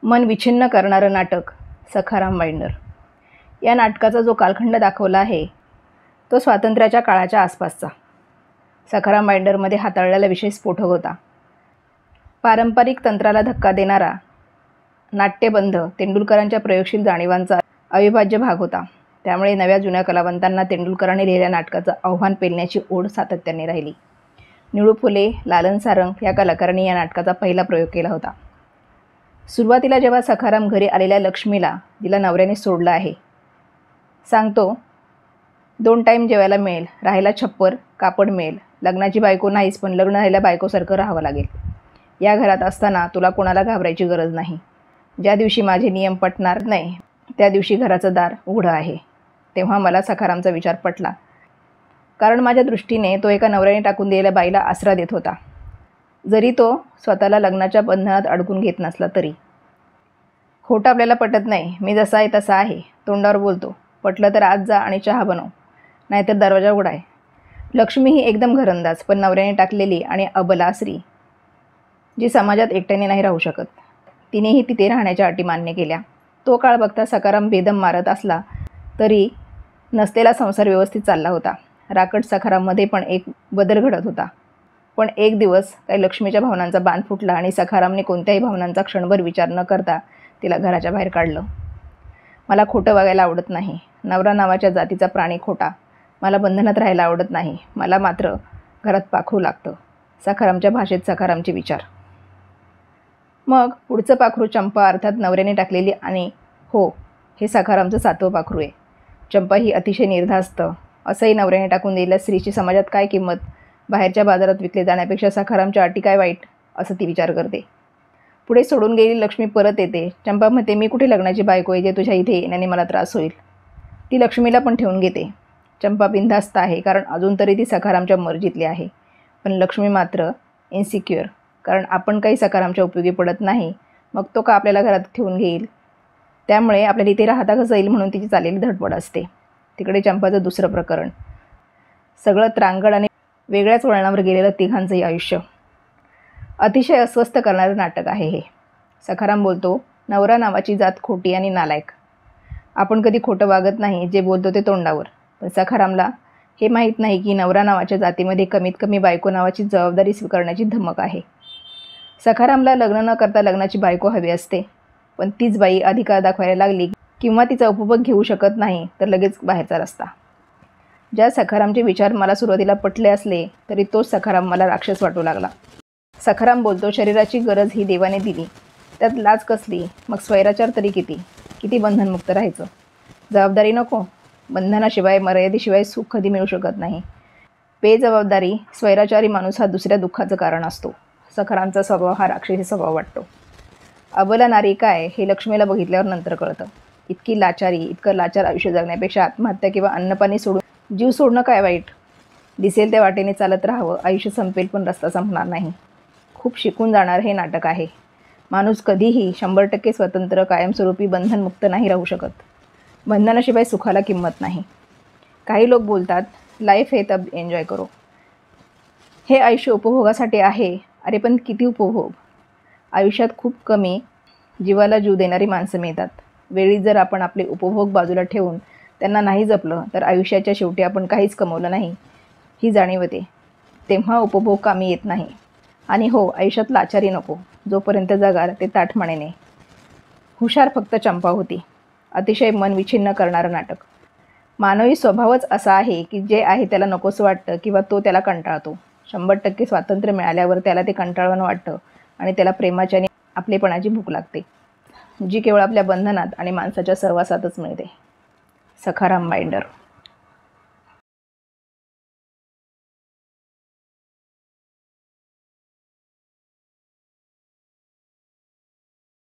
मन विछिन्न करणारं नाटक सखाराम बाइंडर. या नाटकाचा जो कालखंड दाखवला आहे तो स्वातंत्र्याच्या काळाच्या आसपासचा. सखाराम बाइंडरमध्ये हाताळलेला विषय स्फोटक होता. पारंपरिक तंत्राला धक्का देणारा नाट्यबंध तेंडुलकरांच्या प्रयोगशील जाणीवांचा अविभाज्य भाग होता. त्यामुळे नव्या जुन्या कलावंतांना तेंडुलकरांनी लिहिलेल्या नाटकाचं आव्हान पेलण्याची ओढ सातत्याने राहिली. निळू फुले, लालन सारंग या कलाकारांनी या नाटकाचा पहिला प्रयोग केला होता. सुरुवातीला जेव्हा सखाराम घरी आलेल्या लक्ष्मीला, जिला नवऱ्याने सोडलं आहे, सांगतो 2 टाईम जेवायला मिळेल, राहायला छप्पर कापड मिळेल, लग्नाची बायको नाहीच पण लग्न राहिल्या बायकोसारखं राहावं लागेल. या घरात असताना तुला कोणाला घाबरायची गरज नाही. ज्या दिवशी माझे नियम पटणार नाही त्या दिवशी घराचं दार उघडं आहे. तेव्हा मला सखारामचा विचार पटला, कारण माझ्या दृष्टीने तो एका नवऱ्याने टाकून दिलेल्या बाईला आसरा देत होता, जरी तो स्वतःला लग्नाच्या बंधनात अडकून घेत नसला तरी. खोटं आपल्याला पटत नाही. मी जसा आहे तसा आहे, तोंडावर बोलतो. पटलं तर आज जा आणि चहा बनव, नाहीतर दरवाजा उघडा आहे. लक्ष्मी ही एकदम घरंदाज पण नवऱ्याने टाकलेली आणि अबला स्त्री, जी समाजात एकट्याने नाही राहू शकत. तिनेही तिथे राहण्याच्या अटी मान्य केल्या. तो काळ बघता सखाराम बेदम मारत असला तरी नसलेला संसार व्यवस्थित चालला होता. राकट सखाराममध्ये पण एक बदल घडत होता. पण एक दिवस काही लक्ष्मीच्या भावनांचा बांध फुटला आणि सखारामने कोणत्याही भावनांचा क्षणभर विचार न करता तिला घराच्या बाहेर काढलं. मला खोटं वागायला आवडत नाही. नवरा नावाच्या जातीचा प्राणी खोटा. मला बंधनात राहायला आवडत नाही. मला मात्र घरात पाखरू लागतं. सखारामच्या भाषेत सखारामचे विचार. मग पुढचं पाखरू चंपा, अर्थात नवऱ्याने टाकलेली. आणि हो, हे सखारामचं 7वं पाखरू आहे. चंपा ही अतिशय निर्धास्त. असंही नवऱ्याने टाकून दिलेल्या स्त्रीची समाजात काय किंमत? बाहेरच्या बाजारात विकले जाण्यापेक्षा सखारामच्या अटी काय वाईट, असं ती विचार करते. पुढे सोडून गेलेली लक्ष्मी परत येते. चंपा म्हणते, मी कुठे लग्नाची बायको आहे जे तुझ्या इथे येण्याने मला त्रास होईल. ती लक्ष्मीला पण ठेवून घेते. चंपा बिनधास्त आहे, कारण अजून तरी ती सखारामच्या मर्जीतली आहे. पण लक्ष्मी मात्र इन्सिक्युअर, कारण आपण काही सखारामच्या उपयोगी पडत नाही. मग तो का आपल्याला घरात ठेवून घेईल? त्यामुळे आपल्याला इथे राहता कसं येईल म्हणून तिची चाललेली धडपड असते. तिकडे चंपाचं दुसरं प्रकरण. सगळं त्रांगड आणि वेगळ्याच वळणावर गेलेलं तिघांचंही आयुष्य. अतिशय अस्वस्थ करणारं नाटक आहे हे. सखाराम बोलतो, नवरा नावाची जात खोटी आणि नालायक. आपण कधी खोटं वागत नाही, जे बोलतो ते तोंडावर. पण सखारामला हे माहीत नाही की नवरा नावाच्या जातीमध्ये कमीत कमी बायको नावाची जबाबदारी स्वीकारण्याची धमक आहे. सखारामला लग्न न करता लग्नाची बायको हवी असते, पण तीच बाई अधिकार दाखवायला लागली किंवा तिचा उपभोग घेऊ शकत नाही तर लगेच बाहेरचा रस्ता. ज्या सखारामचे विचार मला सुरुवातीला पटले असले तरी तोच सखाराम मला राक्षस वाटू लागला. सखाराम बोलतो, शरीराची गरज ही देवाने दिली, त्यात लाज कसली? मग स्वैराचार तरी किती बंधनमुक्त राहायचं? जबाबदारी नको? बंधनाशिवाय, मर्यादेशिवाय सुख कधी मिळू शकत नाही. बेजबाबदारी स्वैराचारी माणूस हा दुसऱ्या दुःखाचं कारण असतो. सखारामचा स्वभाव हा राक्षसी स्वभाव वाटतो. अबला नारी काय हे लक्ष्मीला बघितल्यावर नंतर कळतं. इतकी लाचारी, इतकं लाचार आयुष्य जगण्यापेक्षा आत्महत्या किंवा अन्नपाणी सोडून जीव सोडणं काय वाईट? दिसेल त्या वाटेने चालत राहावं. आयुष्य संपेल पण रस्ता संपणार नाही. खूप शिकून जाणार हे नाटक आहे. माणूस कधीही 100% स्वतंत्र, कायमस्वरूपी बंधनमुक्त नाही राहू शकत. बंधनाशिवाय सुखाला किंमत नाही. काही लोक बोलतात, लाईफ है तब एन्जॉय करो. हे आयुष्य उपभोगासाठी आहे. अरे पण किती उपभोग? आयुष्यात खूप कमी जीवाला जीव देणारी माणसं मिळतात. वेळी जर आपण आपले उपभोग बाजूला ठेवून त्यांना नाही जपलं तर आयुष्याच्या शेवटी आपण काहीच कमवलं नाही ही जाणीव होते. तेव्हा उपभोग कामी येत नाही. आणि हो, आयुष्यात लाचारी नको. जोपर्यंत जगाल ते ताठमानेने. हुशार फक्त चंपा होती. अतिशय मन विछिन्न करणारं नाटक. मानवी स्वभावच असा आहे की जे आहे त्याला नकोसं वाटतं किंवा तो त्याला कंटाळतो. 100% स्वातंत्र्य मिळाल्यावर त्याला ते कंटाळवाणं वाटतं आणि त्याला प्रेमाची आणि आपलेपणाची भूक लागते, जी केवळ आपल्या बंधनात आणि माणसाच्या सहवासातच मिळते. सखाराम बाइंडर.